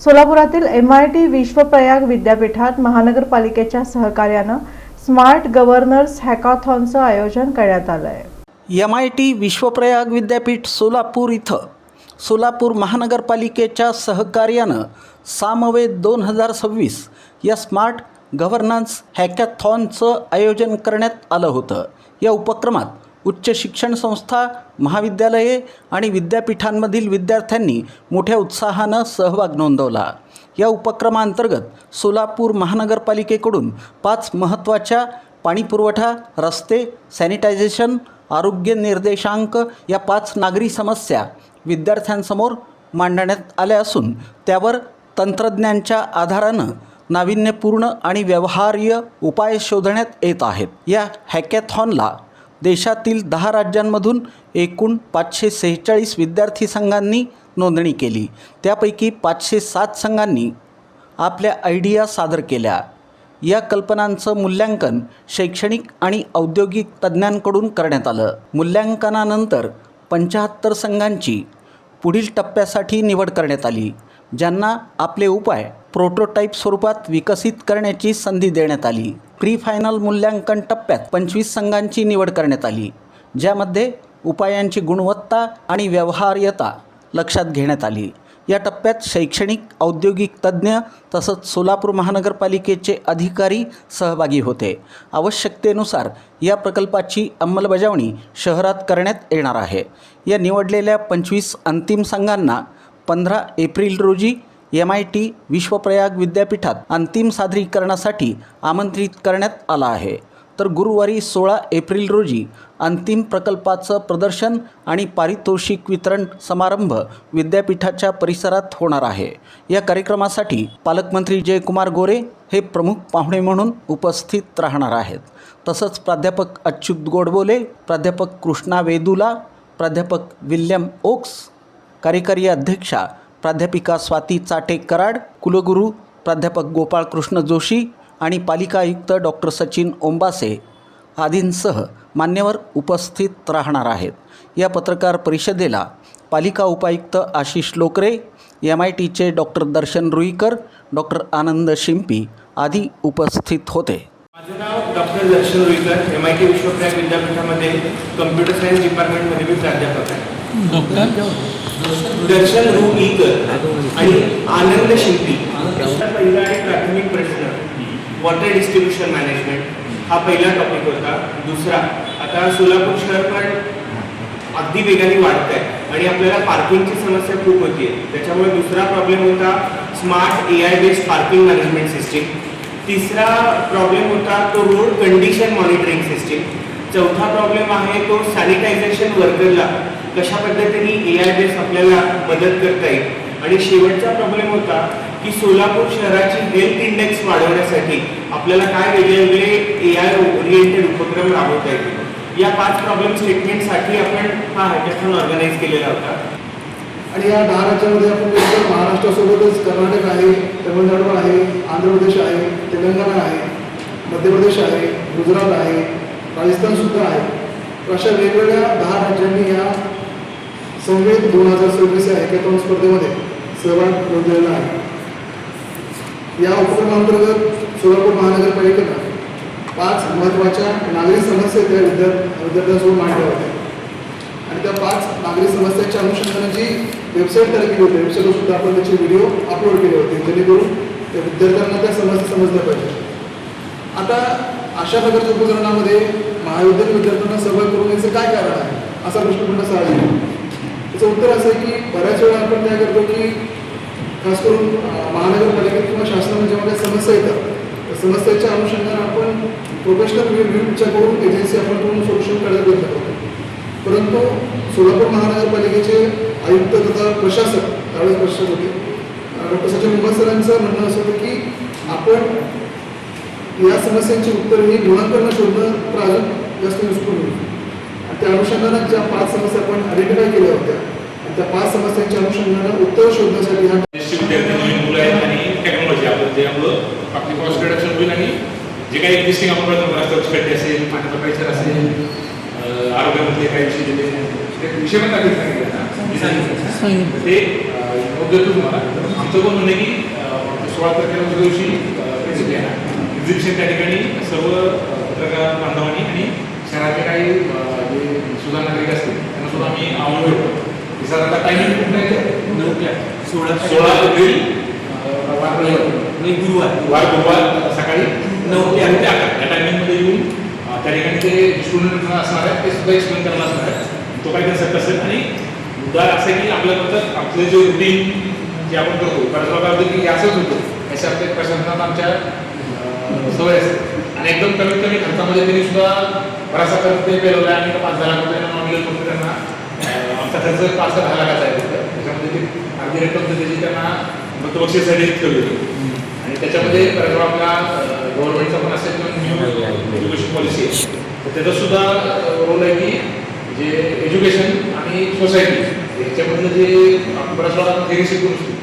सोलापुरातील MIT विश्वप्रयाग विद्यापीठात महानगरपालिकेच्या सहकार्यानं स्मार्ट गव्हर्नर्स हॅकाथॉनचं आयोजन करण्यात आलं आहे। MIT विश्वप्रयाग विद्यापीठ सोलापूर इथं सोलापूर महानगरपालिकेच्या सहकार्यानं सामवेद 2026 या स्मार्ट गव्हर्नन्स हॅकॅथॉनचं आयोजन करण्यात आलं होतं। या उपक्रमात उच्च शिक्षण संस्था, महाविद्यालये आणि विद्यापीठांमधील विद्यार्थ्यांनी मोठ्या उत्साहानं सहभाग नोंदवला। या उपक्रमांतर्गत सोलापूर महानगरपालिकेकडून 5 महत्त्वाच्या पाणीपुरवठा, रस्ते, सॅनिटायझेशन, आरोग्य निर्देशांक या 5 नागरी समस्या विद्यार्थ्यांसमोर मांडण्यात आल्या असून त्यावर तंत्रज्ञानाच्या आधारानं नाविन्यपूर्ण आणि व्यवहार्य उपाय शोधण्यात येत आहेत। या हॅकॅथॉनला देशातील 10 राज्यांमधून एकूण 546 विद्यार्थी संघांनी नोंदणी केली। त्यापैकी 507 संघांनी आपल्या आयडिया सादर केल्या। या कल्पनांचं मूल्यांकन शैक्षणिक आणि औद्योगिक तज्ज्ञांकडून करण्यात आलं। मूल्यांकनानंतर 75 संघांची पुढील टप्प्यासाठी निवड करण्यात आली, ज्यांना आपले उपाय प्रोटोटाईप स्वरूपात विकसित करण्याची संधी देण्यात आली। प्री फायनल मूल्यांकन टप्प्यात 25 संघांची निवड करण्यात आली, ज्यामध्ये उपायांची गुणवत्ता आणि व्यवहार्यता लक्षात घेण्यात आली। या टप्प्यात शैक्षणिक, औद्योगिक तज्ज्ञ तसंच सोलापूर महानगरपालिकेचे अधिकारी सहभागी होते। आवश्यकतेनुसार या प्रकल्पाची अंमलबजावणी शहरात करण्यात येणार आहे। या निवडलेल्या 25 अंतिम संघांना 15 एप्रिल रोजी MIT विश्वप्रयाग विद्यापीठात अंतिम सादरीकरणासाठी आमंत्रित करण्यात आलं आहे। तर गुरुवारी 16 एप्रिल रोजी अंतिम प्रकल्पाचं प्रदर्शन आणि पारितोषिक वितरण समारंभ विद्यापीठाच्या परिसरात होणार आहे। या कार्यक्रमासाठी पालकमंत्री जयकुमार गोरे हे प्रमुख पाहुणे म्हणून उपस्थित राहणार आहेत। तसंच प्राध्यापक अच्युत गोडबोले, प्राध्यापक कृष्णा वेदुला, प्राध्यापक विल्यम ओक्स, कार्यकारी अध्यक्षा प्राध्यापिका स्वाती चाटे कराड, कुलगुरू प्राध्यापक गोपाळकृष्ण जोशी आणि पालिका आयुक्त डॉक्टर सचिन ओंबासे आदींसह मान्यवर उपस्थित राहणार आहेत। या पत्रकार परिषदेला पालिका उपायुक्त आशिष लोकरे, MITचे डॉक्टर दर्शन रुईकर, डॉक्टर आनंद शिंपी आदी उपस्थित होते। माझं नाव डॉक्टर दर्शन रुईकर, MIT विश्वप्रयाग विद्यापीठामध्ये कम्प्युटर सायन्स डिपार्टमेंटमध्ये मी प्राध्यापक आहे। दर्शन रुईकर आणि आनंद शिंपी। पहिला आणि प्राथमिक प्रश्न वॉटर डिस्ट्रीब्युशन मॅनेजमेंट हा पहिला टॉपिक होता। दुसरा, आता सोलापूर शहर पण अगदी वेगाने वाढत आहे आणि आपल्याला पार्किंगची समस्या खूप होती आहे, त्याच्यामुळे दुसरा प्रॉब्लेम होता smart AI based parking management system. तिसरा प्रॉब्लेम होता तो रोड कंडिशन मॉनिटरिंग सिस्टीम। चौथा प्रॉब्लेम आहे तो सॅनिटायझेशन वर्करला कशा पद्धतीने AI बेस आपल्याला मदत करता येईल। आणि शेवटचा प्रॉब्लेम होता की सोलापूर शहराची हेल्थ इंडेक्स वाढवण्यासाठी आपल्याला काय वेगवेगळे AI ओरिएंटेड उपक्रम राबवता येतील। या 5 प्रॉब्लेम स्टेटमेंटसाठी आपण हा हॅकॅथॉन ऑर्गनाईज केलेला होता। आणि या 10 राज्यामध्ये आपण महाराष्ट्रासोबतच कर्नाटक आहे, तमिळनाडू आहे, आंध्र प्रदेश आहे, तेलंगणा आहे, मध्य प्रदेश आहे, गुजरात आहे, राजस्थान सुद्धा आहे। अशा वेगवेगळ्या 10 राज्यांनी या संवेद 2026 या हॅकॅथॉन स्पर्धेमध्ये सहभाग नोंदवलेला आहे। या उपक्रमांतर्गत सोलापूर महानगरपालिकेनं 5 महत्त्वाच्या नागरी समस्या त्या विद्यार्थ्यांसमोर मांडल्या होत्या आणि त्या 5 नागरी समस्यांच्या अनुषंगाने जी वेबसाईट तयार केली होती, वेबसाईटवर सुद्धा आपण त्याचे व्हिडिओ अपलोड केले होते, जेणेकरून त्या विद्यार्थ्यांना त्या समस्या समजल्या पाहिजे। आता अशा प्रकारच्या उपक्रमामध्ये महाविद्यालयीन विद्यार्थ्यांना सहभाग करून याचं काय कारण आहे असा प्रश्न पडणं साहजिक आहे। त्याचं उत्तर असं आहे की बऱ्याच वेळा आपण काय करतो की खास करून महानगरपालिकेत किंवा शासनाने जेव्हा काही समस्या येतात त्या समस्येच्या अनुषंगाने आपण प्रोफेशनल व्ह्यूच्याकडून एजन्सी आपण करून सोल्युशन काढायला प्रयत्न करतो, परंतु सोलापूर महानगरपालिकेचे आयुक्त तथा प्रशासक त्यावेळेस प्रशासक होते डॉक्टर सचिन ओंबासे सरांचं म्हणणं असं होतं की आपण या समस्यांची उत्तर ही गुणांकन शोधणं तर अजून जास्त युजफुल होईल। आणि त्या अनुषंगाने ज्या 5 समस्या आपण आयडेंटिफाय केल्या होत्या आणि त्या 5 समस्यांच्या अनुषंगाने उत्तर शोधण्यासाठी हा विद्यार्थी मुलं आहेत आणि टेक्नॉलॉजी आपण जे आपलं आपली कॉस्ट रिडक्शन होईल आणि जे काही एक्झिस्टिंग आपण रस्त्याची असेल, पाण्याचा परिसर असेल, आरोग्यामधले काही विषय विषय पण सांगितले ते नोट देतो तुम्हाला. आमचं पण म्हणणं आहे की 16 तारखेला दिवशी एक्झिबिशन त्या ठिकाणी सर्व पत्रकार बांधवांनी आणि शहरातले काही जे सुद्धा नागरिक असतील त्यांना सुद्धा आम्ही आव्हान करतो की साधारणतः टायमिंग कुठलं आहे 16 एप्रिल गुरुवार सकाळी 9 ते 11 या टायमिंगमध्ये येऊन त्या ठिकाणी ते स्टुडंट असणार आहेत ते सुद्धा एक्सप्लेन करणार असणार आहेत. तो काही कन्सेप्ट असेल आणि मुद्दा असं आहे की आपलं जे रुटीन जे आपण करतो बऱ्याच की असंच होतं असे आपल्या प्रशासनात आमच्या सवय असते आणि एकदम कमीत कमी खर्चामध्ये त्यांनी सुद्धा बराचसा खर्च ते पेलवला आणि 5-10 लाख रुपये नॉमिनल फक्त त्यांना आमचा खर्च 5-10 लाखाचा आहे फक्त त्याच्यामध्ये ते अर्धी रक्कम त्याची त्यांना फक्त बक्षीसाठी ठेवली होती आणि त्याच्यामध्ये बऱ्याच वेळा आपला गव्हर्नमेंटचा पण असेल किंवा न्यू एज्युकेशन पॉलिसी आहे तर त्याचा सुद्धा रोल आहे की जे एज्युकेशन आणि सोसायटी याच्यामधलं जे आपण बऱ्याच वेळा थेरी शिकून असतो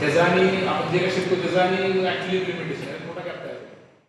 त्याचा आणि आपण जे काही शिकतो त्याचा आणि ॲक्च्युली इम्प्लिमेंटेशन मोठा गॅप